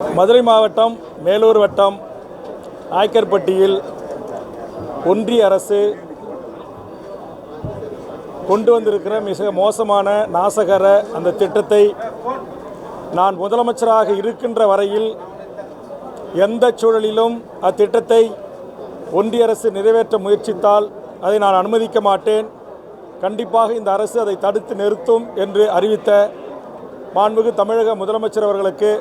மதுரை மாவட்டம் மேலூர் வட்டம் ஆய்க்கர்பட்டியில் ஒன்றிய அரசு கொண்டு வந்திருக்கிற மிக மோசமான நாசகர அந்த திட்டத்தை நான் முதலமைச்சராக இருக்கின்ற வரையில் எந்த சூழலிலும் அத்திட்டத்தை ஒன்றிய அரசு நிறைவேற்ற முயற்சித்தால் அதை நான் அனுமதிக்க மாட்டேன். கண்டிப்பாக இந்த அரசு அதை தடுத்து நிறுத்தும் என்று அறிவித்த மாண்புமிகு தமிழக முதலமைச்சர் அவர்களுக்கு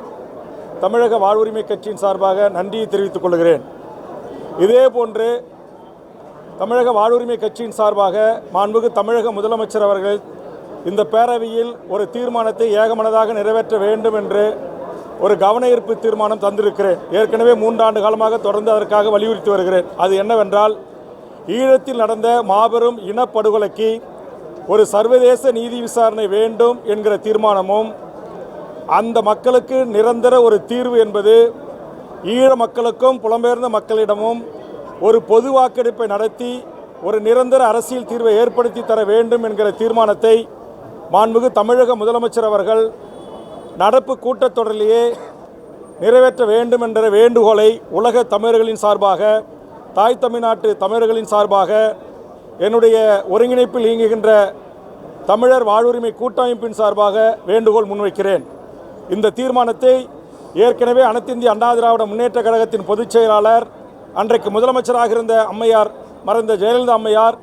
தமிழக வாழ்வுரிமை கட்சியின் சார்பாக நன்றியை தெரிவித்துக் கொள்கிறேன். இதேபோன்று தமிழக வாழ்வுரிமை கட்சியின் சார்பாக மாண்புமிகு தமிழக முதலமைச்சர் அவர்கள் இந்த பேரவையில் ஒரு தீர்மானத்தை ஏகமனதாக நிறைவேற்ற வேண்டும் என்று ஒரு கவன ஈர்ப்பு தீர்மானம் தந்திருக்கிறேன். ஏற்கனவே 3 ஆண்டு காலமாக தொடர்ந்து அதற்காக வலியுறுத்தி வருகிறேன். அது என்னவென்றால், ஈழத்தில் நடந்த மாபெரும் இனப்படுகொலைக்கு ஒரு சர்வதேச நீதி விசாரணை வேண்டும் என்கிற தீர்மானமும், அந்த மக்களுக்கு நிரந்தர ஒரு தீர்வு என்பது ஈழ மக்களுக்கும் புலம்பெயர்ந்த மக்களிடமும் ஒரு பொது வாக்கெடுப்பை நடத்தி ஒரு நிரந்தர அரசியல் தீர்வை ஏற்படுத்தி தர வேண்டும் என்கிற தீர்மானத்தை மாண்புமிகு தமிழக முதலமைச்சர் அவர்கள் நடப்பு கூட்டத்தொடரிலேயே நிறைவேற்ற வேண்டும் என்ற வேண்டுகோளை உலக தமிழர்களின் சார்பாக, தாய் தமிழ்நாட்டு தமிழர்களின் சார்பாக, என்னுடைய ஒருங்கிணைப்பில் இயங்குகின்ற தமிழர் வாழ்வுரிமை கூட்டமைப்பின் சார்பாக வேண்டுகோள் முன்வைக்கிறேன். இந்த தீர்மானத்தை ஏற்கனவே அனைத்து இந்திய அண்ணா திராவிட முன்னேற்ற கழகத்தின் பொதுச் செயலாளர், அன்றைக்கு முதலமைச்சராக இருந்த அம்மையார், மறைந்த ஜெயலலிதா அம்மையார்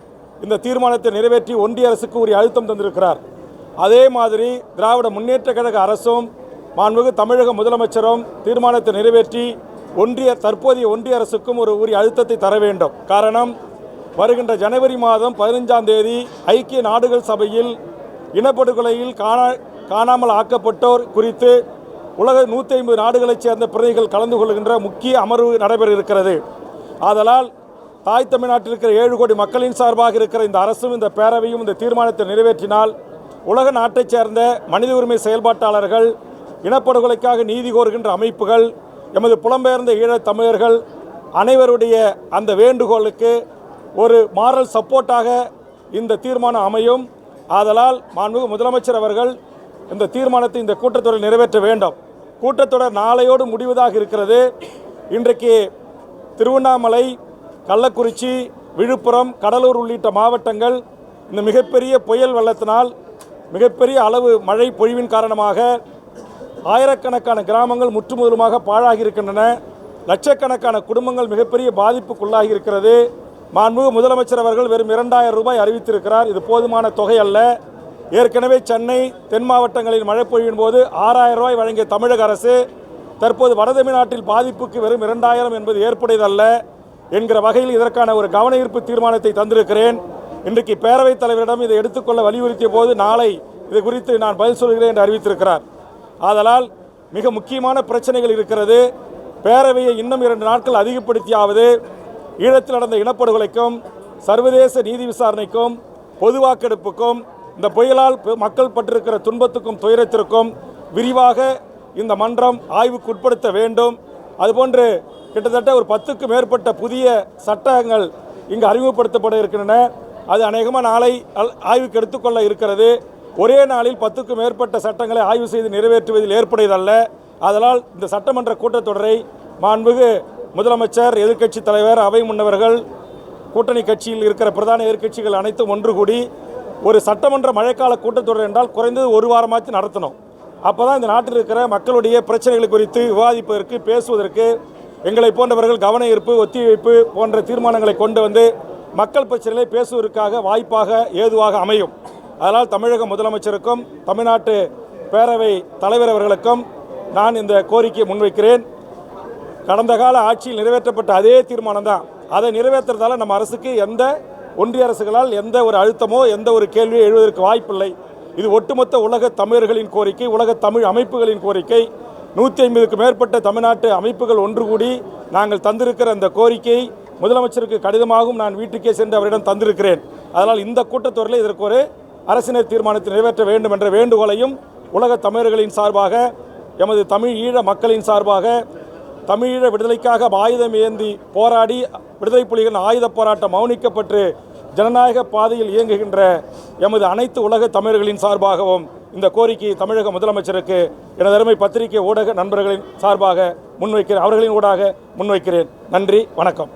இந்த தீர்மானத்தை நிறைவேற்றி ஒன்றிய அரசுக்கு உரிய அழுத்தம் தந்திருக்கிறார். அதே மாதிரி திராவிட முன்னேற்ற கழக அரசும் மாண்புமிகு தமிழக முதலமைச்சரும் தீர்மானத்தை நிறைவேற்றி தற்போதைய ஒன்றிய அரசுக்கும் ஒரு உரிய அழுத்தத்தை தர வேண்டும். காரணம், வருகின்ற ஜனவரி மாதம் 15ஆம் தேதி ஐக்கிய நாடுகள் சபையில் இனப்படுகொலையில் காணாமல் ஆக்கப்பட்டோர் குறித்து உலக 150 நாடுகளைச் சேர்ந்த பிரதிகள் கலந்து கொள்கின்ற முக்கிய அமர்வு நடைபெற இருக்கிறது. ஆதலால் தாய் தமிழ்நாட்டில் இருக்கிற 7 கோடி மக்களின் சார்பாக இருக்கிற இந்த அரசும் இந்த பேரவையும் இந்த தீர்மானத்தை நிறைவேற்றினால் உலக நாட்டைச் சேர்ந்த மனித உரிமை செயல்பாட்டாளர்கள், இனப்படுகொலைக்காக நீதி கோருகின்ற அமைப்புகள், எமது புலம்பெயர்ந்த ஈழத் தமிழர்கள் அனைவருடைய அந்த வேண்டுகோளுக்கு ஒரு மாரல் சப்போர்ட்டாக இந்த தீர்மானம் அமையும். ஆதலால் மாண்புமிகு முதலமைச்சர் அவர்கள் இந்த தீர்மானத்தை இந்த கூட்டத்தொடரில் நிறைவேற்ற வேண்டும். கூட்டத்தொடர் நாளையோடு முடிவதாக இருக்கிறது. இன்றைக்கு திருவண்ணாமலை, கள்ளக்குறிச்சி, விழுப்புரம், கடலூர் உள்ளிட்ட மாவட்டங்கள் இந்த மிகப்பெரிய புயல் வெள்ளத்தினால், மிகப்பெரிய அளவு மழை பொழிவின் காரணமாக ஆயிரக்கணக்கான கிராமங்கள் முற்றுமுதலுமாக பாழாகி இருக்கின்றன. லட்சக்கணக்கான குடும்பங்கள் மிகப்பெரிய பாதிப்புக்குள்ளாகி இருக்கிறது. மாண்புமிகு முதலமைச்சர் அவர்கள் வெறும் 2000 ரூபாய் அறிவித்திருக்கிறார். இது போதுமான தொகை அல்ல. ஏற்கனவே சென்னை, தென் மாவட்டங்களில் மழை பொழிவின் போது 6000 ரூபாய் வழங்கிய தமிழக அரசு தற்போது வடதமிழ்நாட்டில் பாதிப்புக்கு வெறும் 2000 என்பது ஏற்புடையதல்ல என்கிற வகையில் இதற்கான ஒரு கவன ஈர்ப்பு தீர்மானத்தை தந்திருக்கிறேன். இன்றைக்கு பேரவைத் தலைவரிடம் இதை எடுத்துக்கொள்ள வலியுறுத்திய போது நாளை இது குறித்து நான் பதில் சொல்கிறேன் என்று அறிவித்திருக்கிறார். ஆதலால் மிக முக்கியமான பிரச்சனைகள் இருக்கிறது. பேரவையை இன்னும் 2 நாட்கள் அதிகப்படுத்தியாவது ஈழத்தில் நடந்த இனப்படுகொலைக்கும், சர்வதேச நீதி விசாரணைக்கும், பொது வாக்கெடுப்புக்கும், இந்த புயலால் மக்கள் பட்டிருக்கிற துன்பத்துக்கும் துயரத்திற்கும் விரிவாக இந்த மன்றம் ஆய்வுக்கு உட்படுத்த வேண்டும். அதுபோன்று கிட்டத்தட்ட ஒரு 10க்கும் மேற்பட்ட புதிய சட்டங்கள் இங்கு அறிமுகப்படுத்தப்பட இருக்கின்றன. அது அநேகமாக நாளை ஆய்வுக்கு எடுத்துக்கொள்ள இருக்கிறது. ஒரே நாளில் 10க்கும் மேற்பட்ட சட்டங்களை ஆய்வு செய்து நிறைவேற்றுவதில் ஏற்புடையதல்ல. அதனால் இந்த சட்டமன்ற கூட்டத்தொடரை மாண்புமிகு முதலமைச்சர், எதிர்க்கட்சி தலைவர், அவை முன்னவர்கள், கூட்டணி கட்சியில் இருக்கிற பிரதான எதிர்க்கட்சிகள் அனைத்தும் ஒன்று கூடி ஒரு சட்டமன்ற மழைக்கால கூட்டத்தொடர் என்றால் குறைந்தது 1 வாரமாச்சு நடத்தணும். அப்போ தான் இந்த நாட்டில் இருக்கிற மக்களுடைய பிரச்சனைகள் குறித்து விவாதிப்பதற்கு, பேசுவதற்கு எங்களை போன்றவர்கள் கவன ஈர்ப்பு, ஒத்திவைப்பு போன்ற தீர்மானங்களை கொண்டு வந்து மக்கள் பிரச்சனைகளை பேசுவதற்காக வாய்ப்பாக ஏதுவாக அமையும். அதனால் தமிழக முதலமைச்சருக்கும் தமிழ்நாட்டு பேரவை தலைவர் அவர்களுக்கும் நான் இந்த கோரிக்கையை முன்வைக்கிறேன். கடந்த கால ஆட்சியில் நிறைவேற்றப்பட்ட அதே தீர்மானம் தான். அதை நிறைவேற்றுறதால நம்ம அரசுக்கு ஒன்றிய அரசுகளால் எந்த ஒரு அழுத்தமோ எந்த ஒரு கேள்வியோ எழுவதற்கு வாய்ப்பில்லை. இது ஒட்டுமொத்த உலக தமிழர்களின் கோரிக்கை, உலக தமிழ் அமைப்புகளின் கோரிக்கை. 150க்கும் மேற்பட்ட தமிழ்நாட்டு அமைப்புகள் ஒன்று கூடி நாங்கள் தந்திருக்கிற அந்த கோரிக்கை முதலமைச்சருக்கு கடிதமாகவும் நான் வீட்டுக்கே சென்று அவரிடம் தந்திருக்கிறேன். அதனால் இந்த கூட்டத்தொடரில் இதற்கு ஒரு அரசினர் தீர்மானத்தை நிறைவேற்ற வேண்டும் என்ற வேண்டுகோளையும் உலக தமிழர்களின் சார்பாக, எமது தமிழ் ஈழ மக்களின் சார்பாக, தமிழீழ விடுதலைக்காக ஆயுதம் ஏந்தி போராடி விடுதலை புலிகளின் ஆயுத போராட்டம் மௌனிக்கப்பட்டு ஜனநாயக பாதையில் இயங்குகின்ற எமது அனைத்து உலக தமிழர்களின் சார்பாகவும் இந்த கோரிக்கையை தமிழக முதலமைச்சருக்கு எனது அருமை பத்திரிகை ஊடக நண்பர்களின் சார்பாக முன்வைக்கிறேன், அவர்களின் ஊடாக முன்வைக்கிறேன். நன்றி, வணக்கம்.